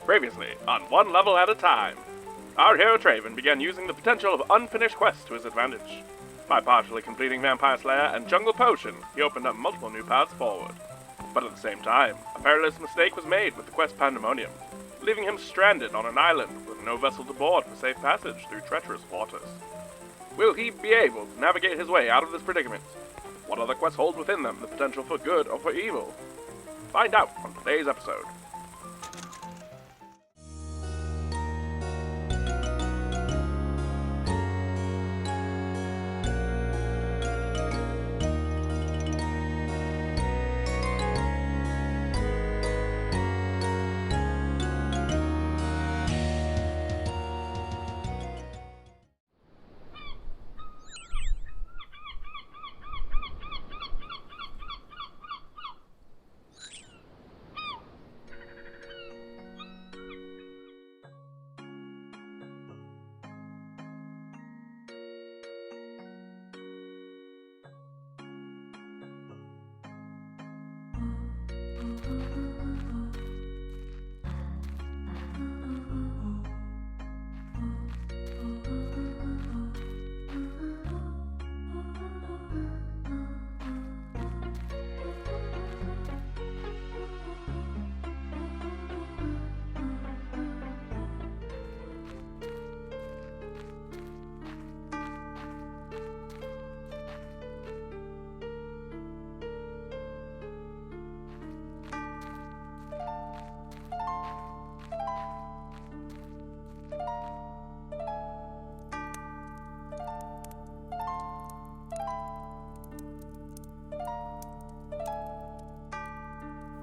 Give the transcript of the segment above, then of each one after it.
Previously, on One Level at a Time, our hero Traevyn began using the potential of unfinished quests to his advantage. By partially completing Vampire Slayer and Jungle Potion, he opened up multiple new paths forward. But at the same time, a perilous mistake was made with the quest Pandemonium, leaving him stranded on an island with no vessel to board for safe passage through treacherous waters. Will he be able to navigate his way out of this predicament? What other quests hold within them the potential for good or for evil? Find out on today's episode.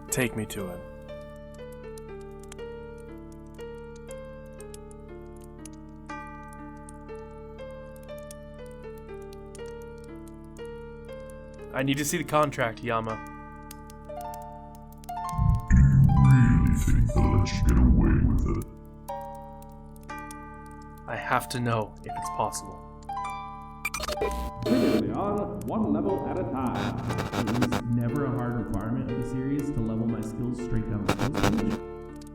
Take me to it. I need to see the contract, Yama. Do you really think they'll let you get away with it? I have to know if it's possible. Previously on One Level at a Time. It was never a hard requirement of the series to level my skills straight down the skills page.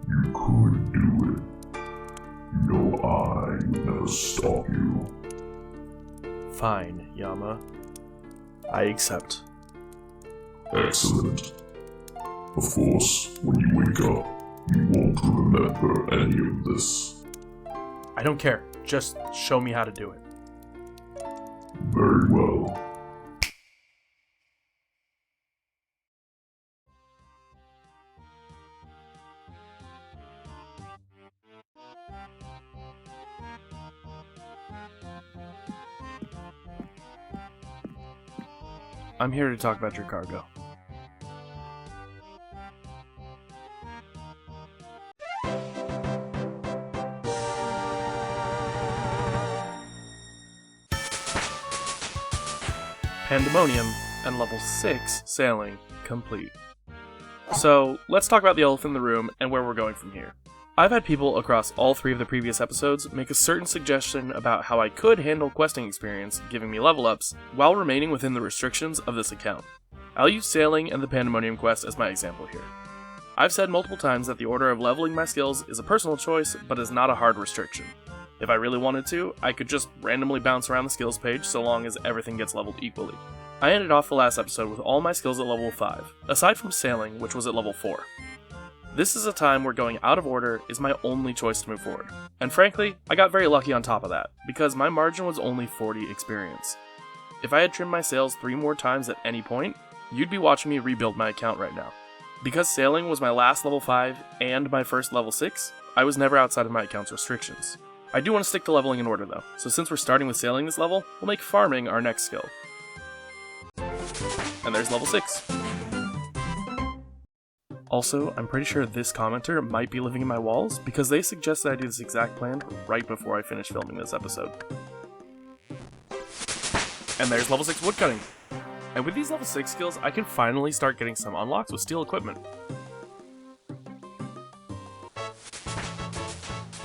You could do it. You know I would never stop you. Fine, Yama. I accept. Excellent. Of course, when you wake up, you won't remember any of this. I don't care. Just show me how to do it. Very well. I'm here to talk about your cargo. Pandemonium and level 6 sailing complete. So, let's talk about the elephant in the room and where we're going from here. I've had people across all 3 of the previous episodes make a certain suggestion about how I could handle questing experience, giving me level ups, while remaining within the restrictions of this account. I'll use sailing and the Pandemonium quest as my example here. I've said multiple times that the order of leveling my skills is a personal choice, but is not a hard restriction. If I really wanted to, I could just randomly bounce around the skills page so long as everything gets leveled equally. I ended off the last episode with all my skills at level 5, aside from sailing, which was at level 4. This is a time where going out of order is my only choice to move forward. And frankly, I got very lucky on top of that, because my margin was only 40 experience. If I had trimmed my sails 3 more times at any point, you'd be watching me rebuild my account right now. Because sailing was my last level 5 and my first level 6, I was never outside of my account's restrictions. I do want to stick to leveling in order though, so since we're starting with sailing this level, we'll make farming our next skill. And there's level 6. Also, I'm pretty sure this commenter might be living in my walls because they suggested I do this exact plan right before I finish filming this episode. And there's level 6 woodcutting. And with these level 6 skills, I can finally start getting some unlocks with steel equipment.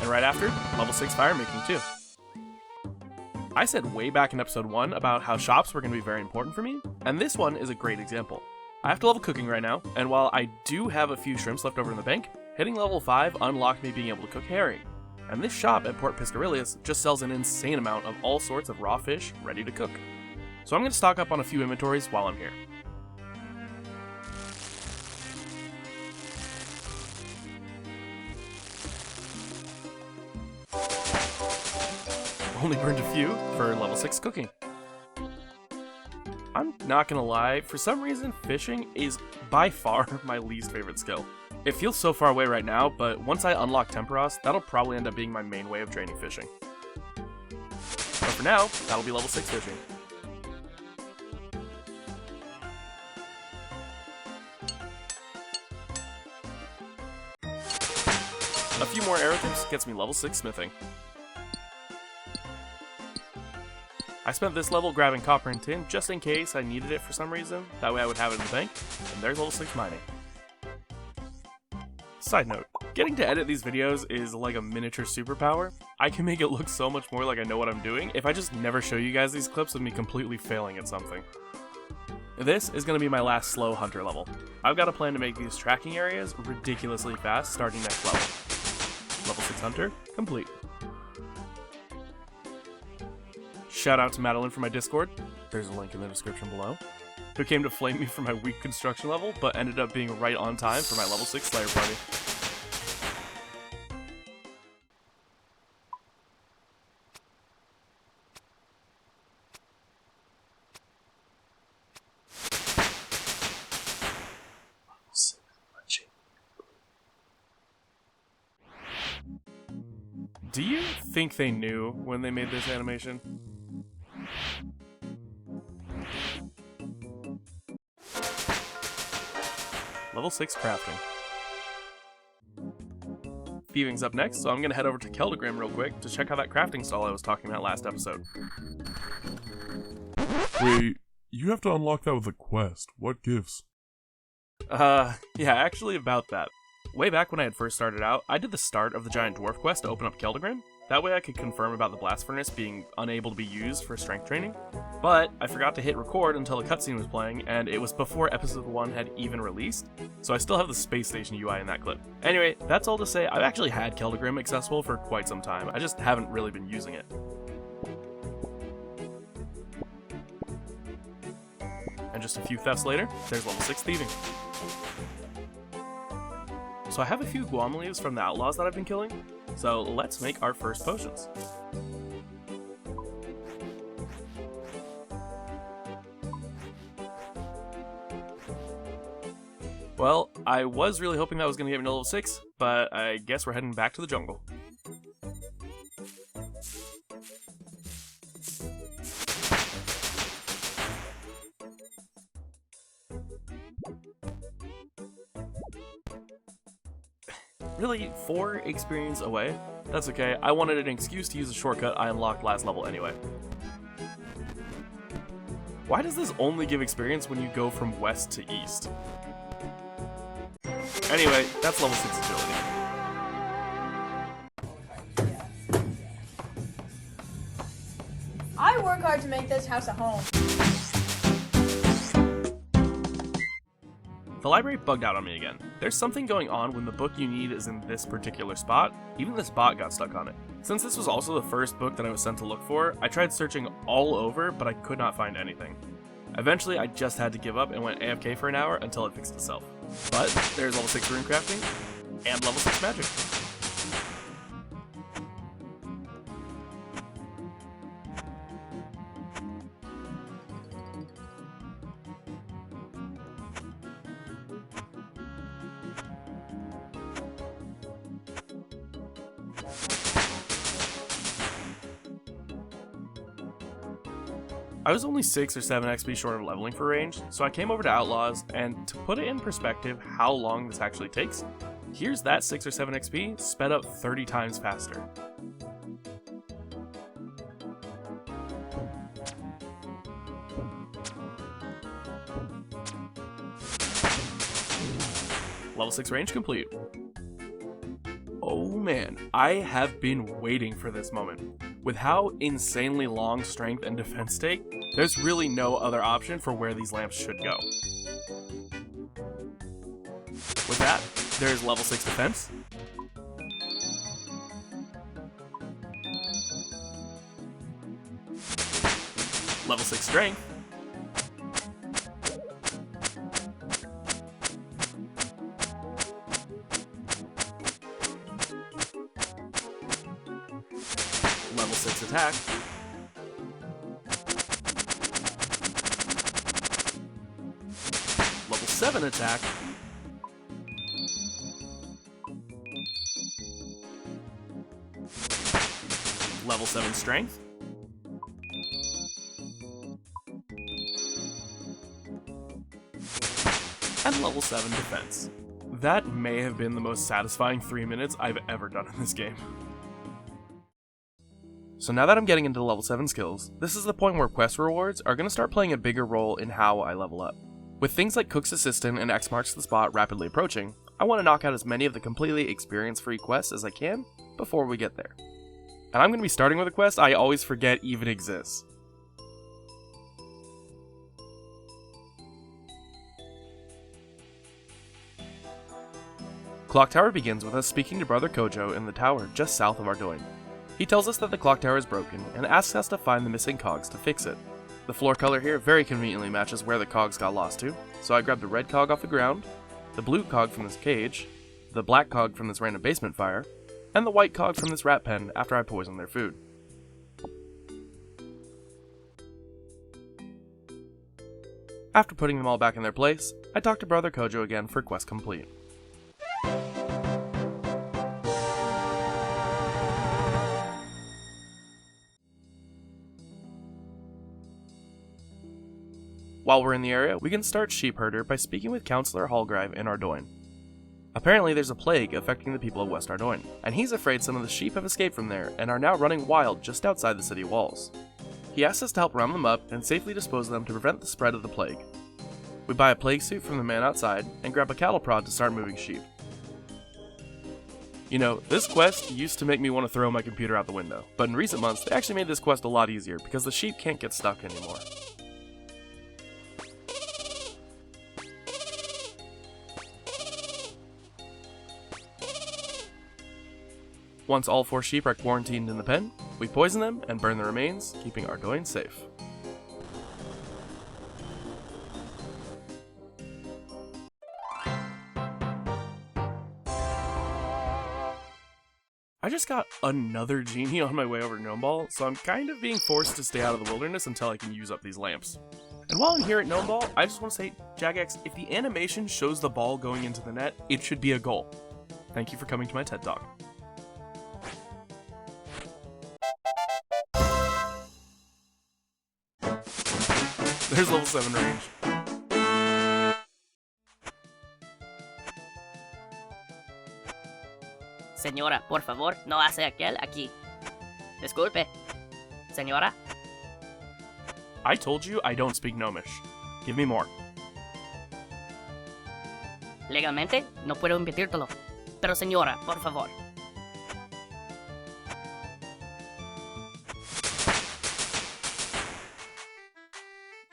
And right after, level 6 fire making too. I said way back in episode 1 about how shops were going to be very important for me, and this one is a great example. I have to level cooking right now, and while I do have a few shrimps left over in the bank, Hitting level 5 unlocked me being able to cook herring, and this shop at Port Piscarilius just sells an insane amount of all sorts of raw fish ready to cook. So I'm going to stock up on a few inventories while I'm here. Only burned a few for level 6 cooking. I'm not gonna lie, for some reason fishing is by far my least favorite skill. It feels so far away right now, but once I unlock Temperos, that'll probably end up being my main way of training fishing. But for now, that'll be level 6 fishing. A few more arrow tips gets me level 6 smithing. I spent this level grabbing copper and tin just in case I needed it for some reason, that way I would have it in the bank, and there's level 6 mining. Side note, getting to edit these videos is like a miniature superpower. I can make it look so much more like I know what I'm doing if I just never show you guys these clips of me completely failing at something. This is going to be my last slow hunter level. I've got a plan to make these tracking areas ridiculously fast starting next level. Level 6 hunter, complete. Shout out to Madeline from my Discord, there's a link in the description below, who came to flame me for my weak construction level, but ended up being right on time for my level 6 Slayer party. Do you think they knew when they made this animation? Level 6 crafting. Thieving's up next, so I'm gonna head over to Keldegrim real quick to check out that crafting stall I was talking about last episode. Wait, you have to unlock that with a quest. What gives? Yeah, actually about that. Way back when I had first started out, I did the start of the Giant Dwarf quest to open up Keldegrim. That way I could confirm about the blast furnace being unable to be used for strength training. But I forgot to hit record until the cutscene was playing, and it was before episode 1 had even released, so I still have the space station UI in that clip. Anyway, that's all to say, I've actually had Keldegrim accessible for quite some time, I just haven't really been using it. And just a few thefts later, there's level 6 thieving. So I have a few guam leaves from the outlaws that I've been killing, so let's make our first potions. Well, I was really hoping that was going to get me to level 6, but I guess we're heading back to the jungle. Really, 4 experience away? That's okay, I wanted an excuse to use a shortcut I unlocked last level anyway. Why does this only give experience when you go from west to east? Anyway, that's level 6 agility. I work hard to make this house a home. The library bugged out on me again. There's something going on when the book you need is in this particular spot. Even this bot got stuck on it. Since this was also the first book that I was sent to look for, I tried searching all over, but I could not find anything. Eventually, I just had to give up and went AFK for an hour until it fixed itself. But there's level 6 rune crafting, and level 6 magic. I was only 6 or 7 XP short of leveling for range, so I came over to Outlaws, and to put it in perspective how long this actually takes, here's that 6 or 7 XP sped up 30 times faster. Level 6 range complete. Oh man, I have been waiting for this moment. With how insanely long strength and defense take, there's really no other option for where these lamps should go. With that, There's level 6 defense. Level 6 strength. Level 6 attack. Level 7 attack. Level 7 strength. And level 7 defense. That may have been the most satisfying 3 minutes I've ever done in this game. So now that I'm getting into level 7 skills, this is the point where quest rewards are going to start playing a bigger role in how I level up. With things like Cook's Assistant and X Marks the Spot rapidly approaching, I want to knock out as many of the completely experience-free quests as I can before we get there. And I'm going to be starting with a quest I always forget even exists. Clock Tower begins with us speaking to Brother Kojo in the tower just south of Ardoin. He tells us that the clock tower is broken and asks us to find the missing cogs to fix it. The floor color here very conveniently matches where the cogs got lost to, so I grabbed the red cog off the ground, the blue cog from this cage, the black cog from this random basement fire, and the white cog from this rat pen after I poisoned their food. After putting them all back in their place, I talked to Brother Kojo again for quest complete. While we're in the area, we can start Sheep Herder by speaking with Counselor Hallgrive in Ardoin. Apparently there's a plague affecting the people of West Ardoin, and he's afraid some of the sheep have escaped from there and are now running wild just outside the city walls. He asks us to help round them up and safely dispose of them to prevent the spread of the plague. We buy a plague suit from the man outside and grab a cattle prod to start moving sheep. You know, this quest used to make me want to throw my computer out the window, but in recent months they actually made this quest a lot easier because the sheep can't get stuck anymore. Once all 4 sheep are quarantined in the pen, we poison them and burn the remains, keeping Ardoin safe. I just got another genie on my way over to Gnomeball, so I'm kind of being forced to stay out of the wilderness until I can use up these lamps. And while I'm here at Gnomeball, I just want to say, Jagex, if the animation shows the ball going into the net, it should be a goal. Thank you for coming to my TED Talk. There's level 7 range. Señora, por favor, no hace aquel aquí. Disculpe. Señora? I told you I don't speak Gnomish. Give me more. Legalmente, no puedo impedírtelo. Pero señora, por favor.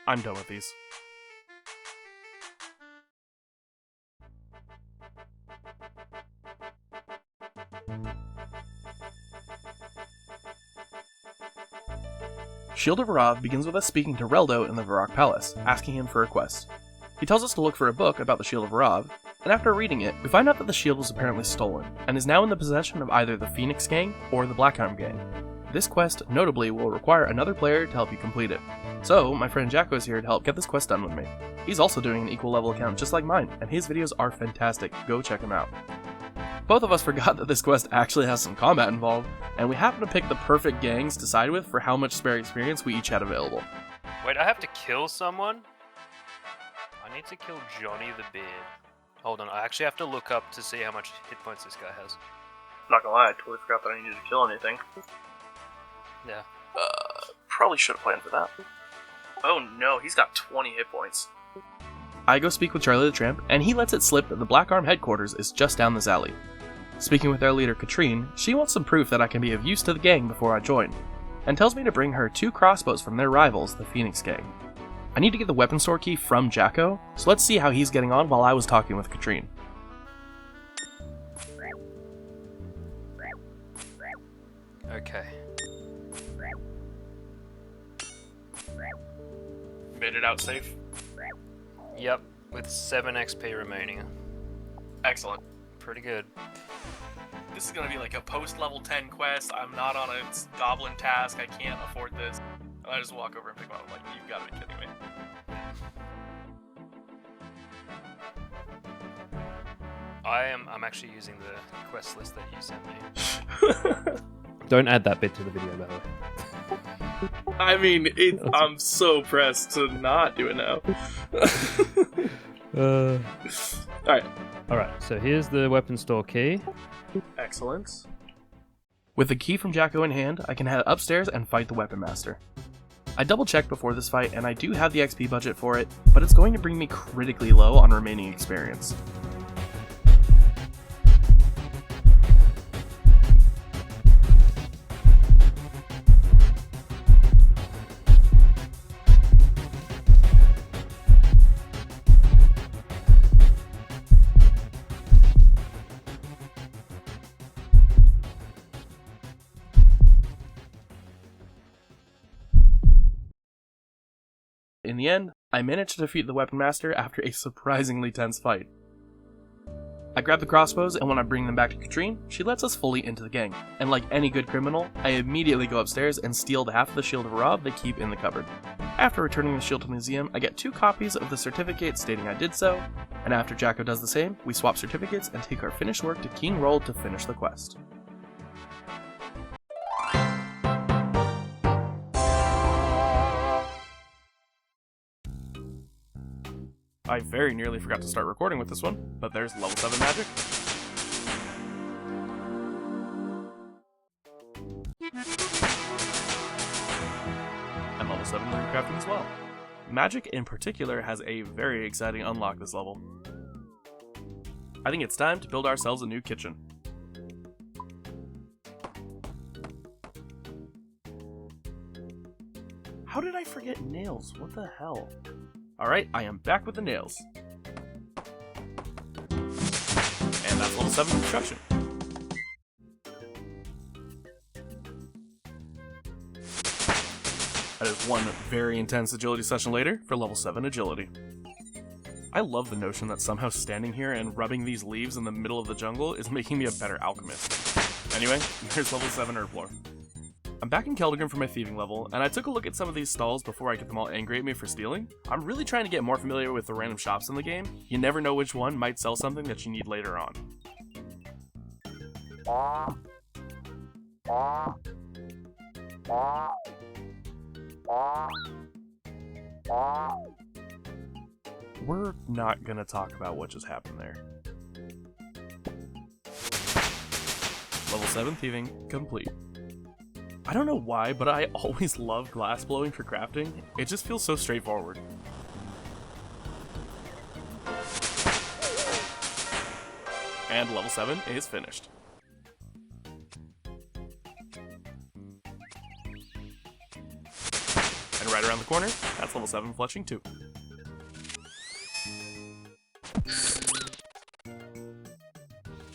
I'm done with these. Shield of Arrav begins with us speaking to Reldo in the Varrock Palace, asking him for a quest. He tells us to look for a book about the Shield of Arrav, and after reading it, we find out that the shield was apparently stolen, and is now in the possession of either the Phoenix Gang or the Blackarm Gang. This quest, notably, will require another player to help you complete it. So, my friend Jacko is here to help get this quest done with me. He's also doing an equal level account just like mine, and his videos are fantastic. Go check him out. Both of us forgot that this quest actually has some combat involved, and we happen to pick the perfect gangs to side with for how much spare experience we each had available. Wait, I have to kill someone? I need to kill Johnny the Beard. Hold on, I actually have to look up to see how much hit points this guy has. Not gonna lie, I totally forgot that I needed to kill anything. Yeah. Probably should have planned for that. Oh no, he's got 20 hit points. I go speak with Charlie the Tramp, and he lets it slip that the Black Arm headquarters is just down this alley. Speaking with their leader, Katrine, she wants some proof that I can be of use to the gang before I join, and tells me to bring her 2 crossbows from their rivals, the Phoenix Gang. I need to get the weapon store key from Jacko, so let's see how he's getting on while I was talking with Katrine. Okay. Made it out safe. Yep, with 7 XP remaining. Excellent. Pretty good. This is gonna be like a post-level 10 quest. I'm not on a goblin task. I can't afford this. And I just walk over and pick one up. I'm like, you've got to be kidding me. I'm actually using the quest list that you sent me. Don't add that bit to the video, by the way. I mean, I'm so pressed to not do it now. Alright, so here's the weapon store key. Excellent. With the key from Jacko in hand, I can head upstairs and fight the Weapon Master. I double checked before this fight, and I do have the XP budget for it, but it's going to bring me critically low on remaining experience. In the end, I managed to defeat the Weapon Master after a surprisingly tense fight. I grab the crossbows, and when I bring them back to Katrine, she lets us fully into the gang, and like any good criminal, I immediately go upstairs and steal the half of the shield of Arrav they keep in the cupboard. After returning the shield to the museum, I get 2 copies of the certificate stating I did so, and after Jacko does the same, we swap certificates and take our finished work to King Roll to finish the quest. I very nearly forgot to start recording with this one, but there's level 7 magic. And level 7 rune crafting as well. Magic in particular has a very exciting unlock this level. I think it's time to build ourselves a new kitchen. How did I forget nails? What the hell? Alright, I am back with the nails. And that's level 7 construction. That is one very intense agility session later for level 7 agility. I love the notion that somehow standing here and rubbing these leaves in the middle of the jungle is making me a better alchemist. Anyway, here's level 7 herb lore. I'm back in Keldegrim for my thieving level, and I took a look at some of these stalls before I get them all angry at me for stealing. I'm really trying to get more familiar with the random shops in the game. You never know which one might sell something that you need later on. We're not gonna talk about what just happened there. Level 7 thieving complete. I don't know why, but I always love glass blowing for crafting. It just feels so straightforward. And level 7 is finished. And right around the corner, that's level 7 fletching too.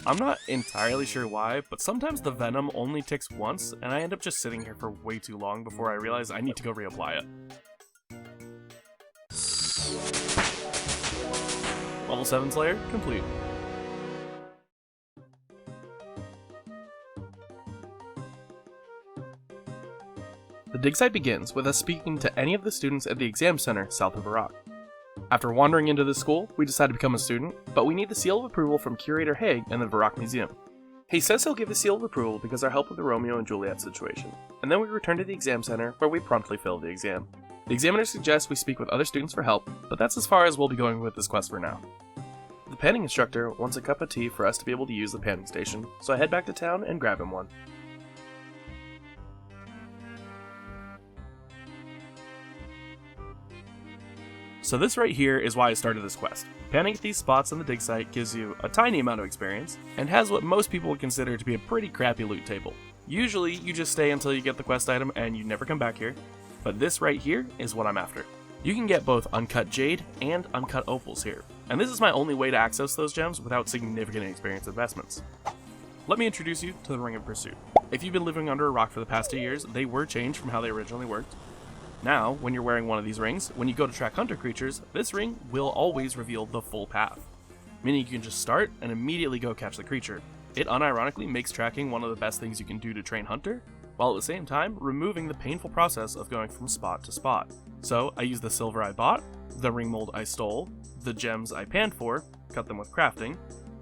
I'm not entirely sure why, but sometimes the venom only ticks once, and I end up just sitting here for way too long before I realize I need to go reapply it. Level 7 Slayer complete. The dig site begins with us speaking to any of the students at the exam center south of Iraq. After wandering into the school, we decide to become a student, but we need the seal of approval from Curator Haig in the Varrock Museum. He says he'll give the seal of approval because our help with the Romeo and Juliet situation, and then we return to the exam center where we promptly fail the exam. The examiner suggests we speak with other students for help, but that's as far as we'll be going with this quest for now. The panning instructor wants a cup of tea for us to be able to use the panning station, so I head back to town and grab him one. So this right here is why I started this quest. Panning at these spots on the dig site gives you a tiny amount of experience, and has what most people would consider to be a pretty crappy loot table. Usually, you just stay until you get the quest item and you never come back here, but this right here is what I'm after. You can get both uncut jade and uncut opals here, and this is my only way to access those gems without significant experience investments. Let me introduce you to the Ring of Pursuit. If you've been living under a rock for the past 2 years, they were changed from how they originally worked. Now, when you're wearing one of these rings, when you go to track hunter creatures, this ring will always reveal the full path, meaning you can just start and immediately go catch the creature. It unironically makes tracking one of the best things you can do to train hunter, while at the same time removing the painful process of going from spot to spot. So I used the silver I bought, the ring mold I stole, the gems I panned for, cut them with crafting,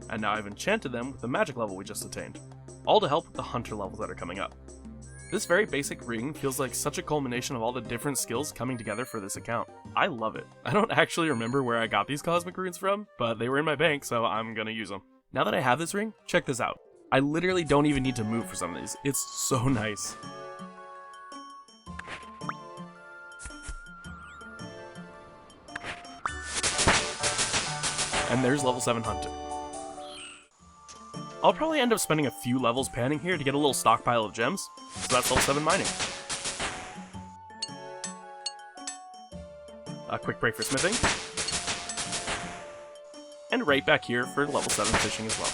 and now I've enchanted them with the magic level we just attained, all to help with the hunter levels that are coming up. This very basic ring feels like such a culmination of all the different skills coming together for this account. I love it. I don't actually remember where I got these cosmic runes from, but they were in my bank, so I'm gonna use them. Now that I have this ring, check this out. I literally don't even need to move for some of these. It's so nice. And there's level 7 hunter. I'll probably end up spending a few levels panning here to get a little stockpile of gems, so that's level 7 mining. A quick break for smithing. And right back here for level 7 fishing as well.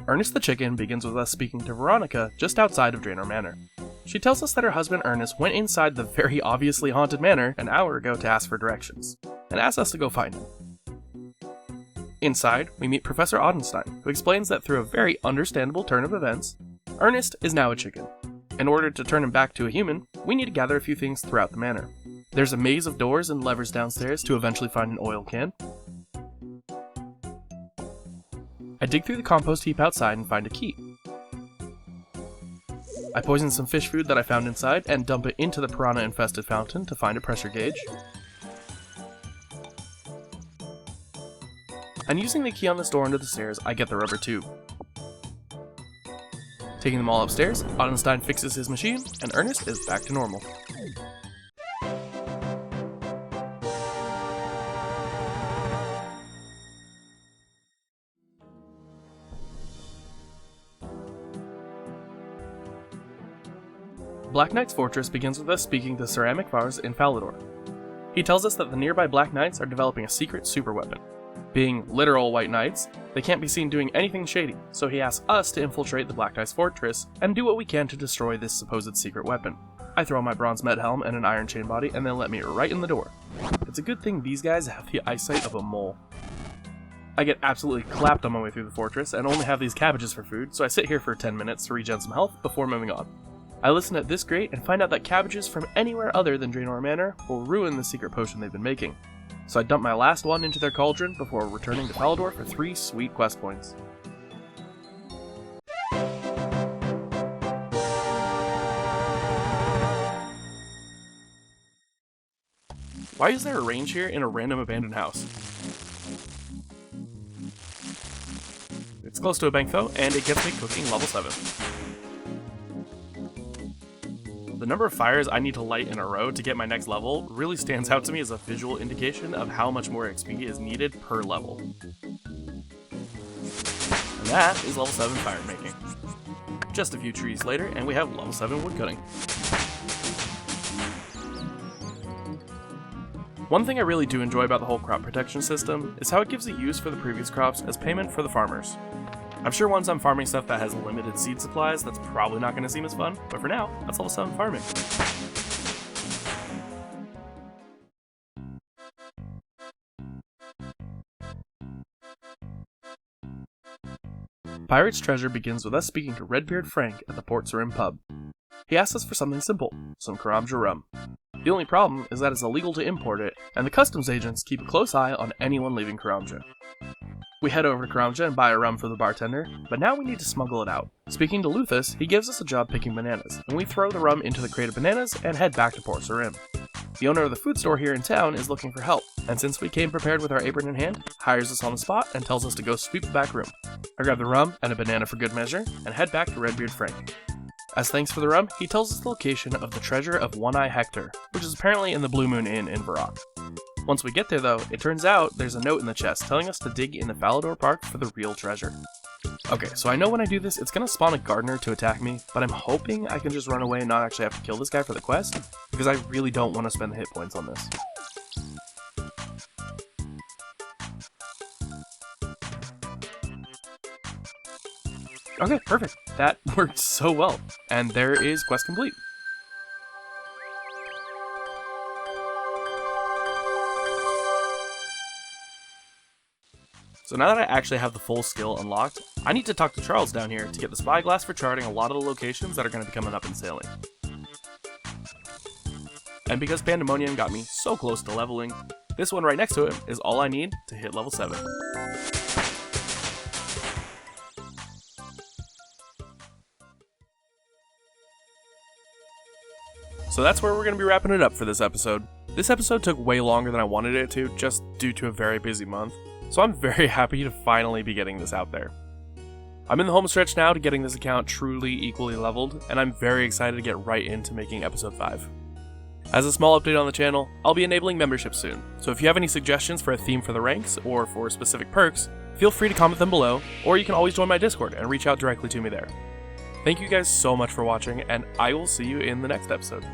Ernest the chicken begins with us speaking to Veronica just outside of Draenor Manor. She tells us that her husband Ernest went inside the very obviously haunted manor an hour ago to ask for directions, and asks us to go find him. Inside, we meet Professor Odenstein, who explains that through a very understandable turn of events, Ernest is now a chicken. In order to turn him back to a human, we need to gather a few things throughout the manor. There's a maze of doors and levers downstairs to eventually find an oil can. I dig through the compost heap outside and find a key. I poison some fish food that I found inside and dump it into the piranha-infested fountain to find a pressure gauge. And using the key on this door under the stairs, I get the rubber tube. Taking them all upstairs, Odenstein fixes his machine, and Ernest is back to normal. Black Knight's fortress begins with us speaking to Ceramic Vars in Falador. He tells us that the nearby Black Knights are developing a secret super weapon. Being literal white knights, they can't be seen doing anything shady, so he asks us to infiltrate the Black Knight's fortress and do what we can to destroy this supposed secret weapon. I throw on my bronze med helm and an iron chain body and they let me right in the door. It's a good thing these guys have the eyesight of a mole. I get absolutely clapped on my way through the fortress and only have these cabbages for food, so I sit here for 10 minutes to regen some health before moving on. I listen at this grate and find out that cabbages from anywhere other than Draenor Manor will ruin the secret potion they've been making. So I dump my last one into their cauldron before returning to Falador for 3 sweet quest points. Why is there a range here in a random abandoned house? It's close to a bank though, and it gets me cooking level 7. The number of fires I need to light in a row to get my next level really stands out to me as a visual indication of how much more XP is needed per level. And that is level 7 fire making. Just a few trees later, and we have level 7 wood cutting. One thing I really do enjoy about the whole crop protection system is how it gives a use for the previous crops as payment for the farmers. I'm sure once I'm farming stuff that has limited seed supplies, that's probably not going to seem as fun, but for now, that's level 7 farming. Pirate's Treasure begins with us speaking to Redbeard Frank at the Port Sarim pub. He asks us for something simple, some Karamja rum. The only problem is that it's illegal to import it, and the customs agents keep a close eye on anyone leaving Karamja. We head over to Karamja and buy a rum for the bartender, but now we need to smuggle it out. Speaking to Luthus, he gives us a job picking bananas, and we throw the rum into the crate of bananas and head back to Port Sarim. The owner of the food store here in town is looking for help, and since we came prepared with our apron in hand, hires us on the spot and tells us to go sweep the back room. I grab the rum and a banana for good measure, and head back to Redbeard Frank. As thanks for the rum, he tells us the location of the treasure of One-Eye Hector, which is apparently in the Blue Moon Inn in Varrock. Once we get there though, it turns out there's a note in the chest telling us to dig in the Falador Park for the real treasure. Okay, so I know when I do this, it's gonna spawn a gardener to attack me, but I'm hoping I can just run away and not actually have to kill this guy for the quest, because I really don't want to spend the hit points on this. Okay, perfect. That worked so well. And there is quest complete. So now that I actually have the full skill unlocked, I need to talk to Charles down here to get the spyglass for charting a lot of the locations that are going to be coming up in sailing. And because Pandemonium got me so close to leveling, this one right next to it is all I need to hit level 7. So that's where we're going to be wrapping it up for this episode. This episode took way longer than I wanted it to, just due to a very busy month. So I'm very happy to finally be getting this out there. I'm in the home stretch now to getting this account truly equally leveled, and I'm very excited to get right into making episode 5. As a small update on the channel, I'll be enabling membership soon, so if you have any suggestions for a theme for the ranks, or for specific perks, feel free to comment them below, or you can always join my Discord and reach out directly to me there. Thank you guys so much for watching, and I will see you in the next episode.